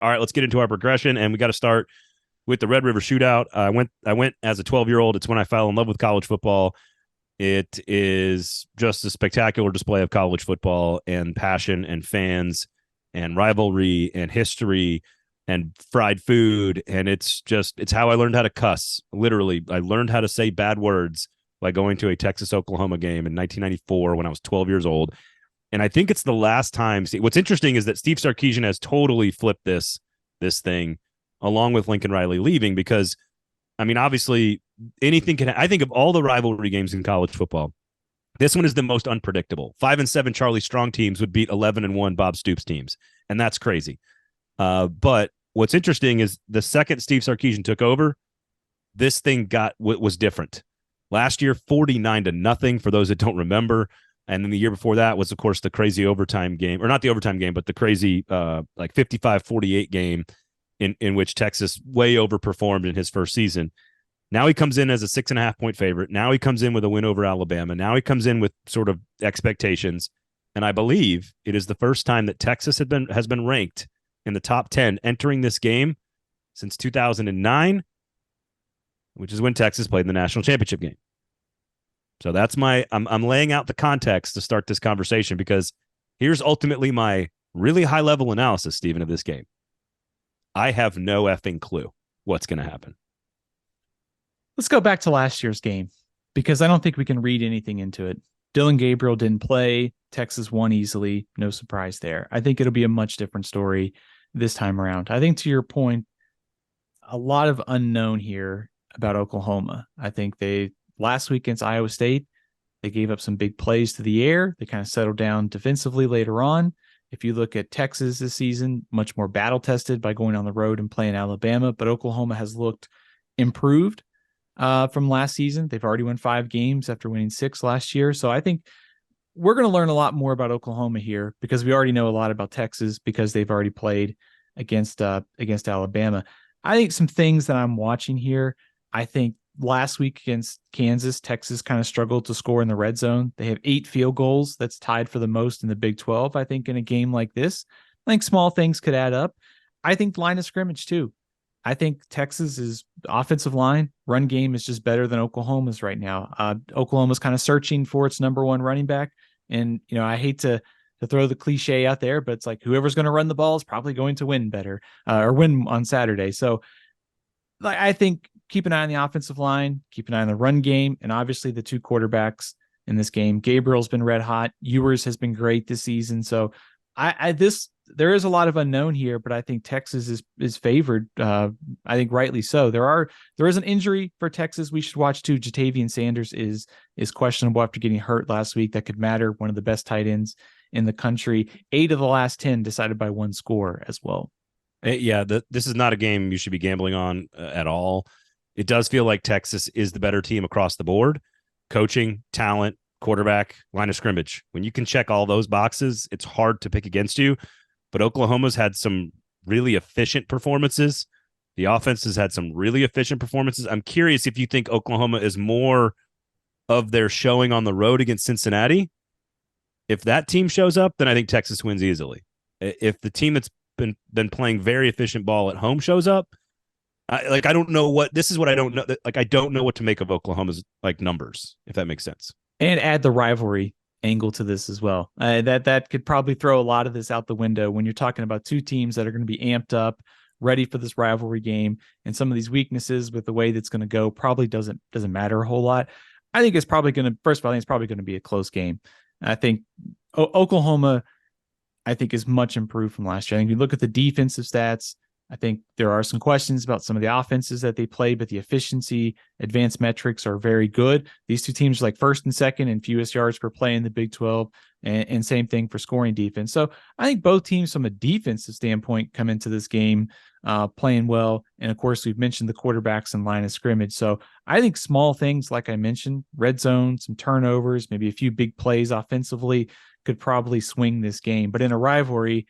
All right, let's get into our progression, and we got to start with the Red River Shootout. I went as a 12-year-old. It's when I fell in love with college football. It is just a spectacular display of college football and passion and fans and rivalry and history and fried food. And it's how I learned how to cuss. Literally, I learned how to say bad words by going to a Texas-Oklahoma game in 1994 when I was 12 years old. And I think it's the last time. What's interesting is that Steve Sarkisian has totally flipped this thing along with Lincoln Riley leaving, because I mean, obviously anything can. I think of all the rivalry games in college football, this one is the most unpredictable. 5-7 Charlie Strong teams would beat 11-1 Bob Stoops teams, and that's crazy. But what's interesting is the second Steve Sarkisian took over, this thing was different. Last year, 49-0 for those that don't remember. And then the year before that was, of course, the crazy overtime game, or not the overtime game, but the crazy 55-48 game in which Texas way overperformed in his first season. Now he comes in as a 6.5-point favorite. Now he comes in with a win over Alabama. Now he comes in with sort of expectations. And I believe it is the first time that Texas has been ranked in the top 10 entering this game since 2009, which is when Texas played in the national championship game. So that's I'm laying out the context to start this conversation, because here's ultimately my really high level analysis, Stephen, of this game. I have no effing clue what's going to happen. Let's go back to last year's game, because I don't think we can read anything into it. Dillon Gabriel didn't play. Texas won easily. No surprise there. I think it'll be a much different story this time around. I think, to your point, a lot of unknown here about Oklahoma. I think last week against Iowa State, they gave up some big plays to the air. They kind of settled down defensively later on. If you look at Texas this season, much more battle-tested by going on the road and playing Alabama, but Oklahoma has looked improved from last season. They've already won 5 games after winning 6 last year. So I think we're going to learn a lot more about Oklahoma here, because we already know a lot about Texas because they've already played against Alabama. I think some things that I'm watching here, I think last week against Kansas, Texas kind of struggled to score in the red zone. They have 8 field goals. That's tied for the most in the Big 12. I think in a game like this, I think small things could add up. I think line of scrimmage too. I think Texas's offensive line run game is just better than Oklahoma's right now. Oklahoma's kind of searching for its number one running back. And, I hate to throw the cliche out there, but it's like whoever's going to run the ball is probably going to win better or win on Saturday. So I think keep an eye on the offensive line, keep an eye on the run game, and obviously the 2 quarterbacks in this game. Gabriel's been red hot. Ewers has been great this season. So there is a lot of unknown here, but I think Texas is favored. I think rightly so. There is an injury for Texas we should watch too. Jatavian Sanders is questionable after getting hurt last week. That could matter. One of the best tight ends in the country. 8 of the last 10 decided by 1 score as well. Yeah, this is not a game you should be gambling on at all. It does feel like Texas is the better team across the board. Coaching, talent, quarterback, line of scrimmage. When you can check all those boxes, it's hard to pick against you. But Oklahoma's had some really efficient performances. The offense has had some really efficient performances. I'm curious if you think Oklahoma is more of their showing on the road against Cincinnati. If that team shows up, then I think Texas wins easily. If the team that's been playing very efficient ball at home shows up, I don't know what this is. What I don't know. I don't know what to make of Oklahoma's numbers, if that makes sense. And add the rivalry angle to this as well. That could probably throw a lot of this out the window when you're talking about 2 teams that are going to be amped up, ready for this rivalry game, and some of these weaknesses with the way that's going to go probably doesn't matter a whole lot. I think it's probably going to, first of all, I think it's probably going to be a close game. I think Oklahoma, is much improved from last year. I think if you look at the defensive stats, I think there are some questions about some of the offenses that they play, but the efficiency, advanced metrics are very good. These 2 teams are like first and second in fewest yards per play in the Big 12, and same thing for scoring defense. So I think both teams from a defensive standpoint come into this game playing well. And of course, we've mentioned the quarterbacks and line of scrimmage. So I think small things, like I mentioned, red zone, some turnovers, maybe a few big plays offensively could probably swing this game. But in a rivalry,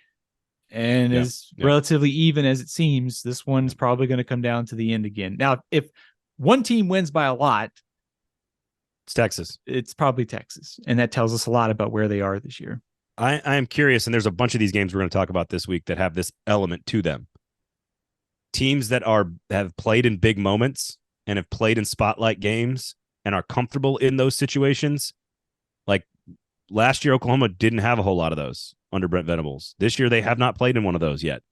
and as relatively even as it seems, this one's probably going to come down to the end again. Now, if one team wins by a lot, it's Texas. It's probably Texas. And that tells us a lot about where they are this year. I am curious, and there's a bunch of these games we're going to talk about this week that have this element to them. teams that have played in big moments and have played in spotlight games and are comfortable in those situations. Like last year, Oklahoma didn't have a whole lot of those under Brent Venables. This year, they have not played in one of those yet.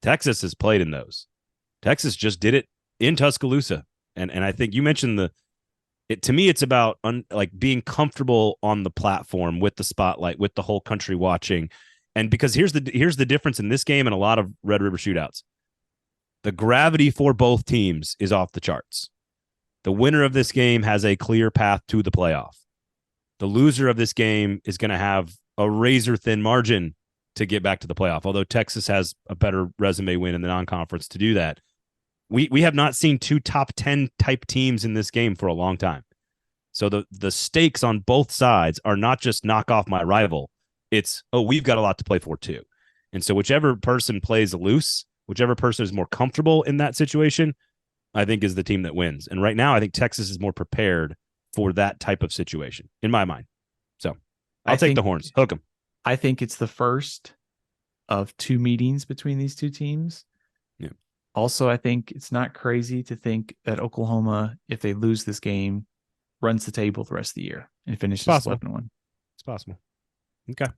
Texas has played in those. Texas just did it in Tuscaloosa. And I think you mentioned to me, it's about like being comfortable on the platform with the spotlight, with the whole country watching. And because here's the difference in this game and a lot of Red River shootouts. The gravity for both teams is off the charts. The winner of this game has a clear path to the playoff. The loser of this game is going to have a razor-thin margin to get back to the playoff, although Texas has a better resume win in the non-conference to do that. We have not seen two top 10 type teams in this game for a long time. So the stakes on both sides are not just knock off my rival. It's, we've got a lot to play for too. And so whichever person plays loose, whichever person is more comfortable in that situation, I think is the team that wins. And right now, I think Texas is more prepared for that type of situation, in my mind. So I'll take the Horns. Hook them. I think it's the first of two meetings between these two teams. Yeah. Also, I think it's not crazy to think that Oklahoma, if they lose this game, runs the table the rest of the year and finishes 11-1. It's possible. Okay.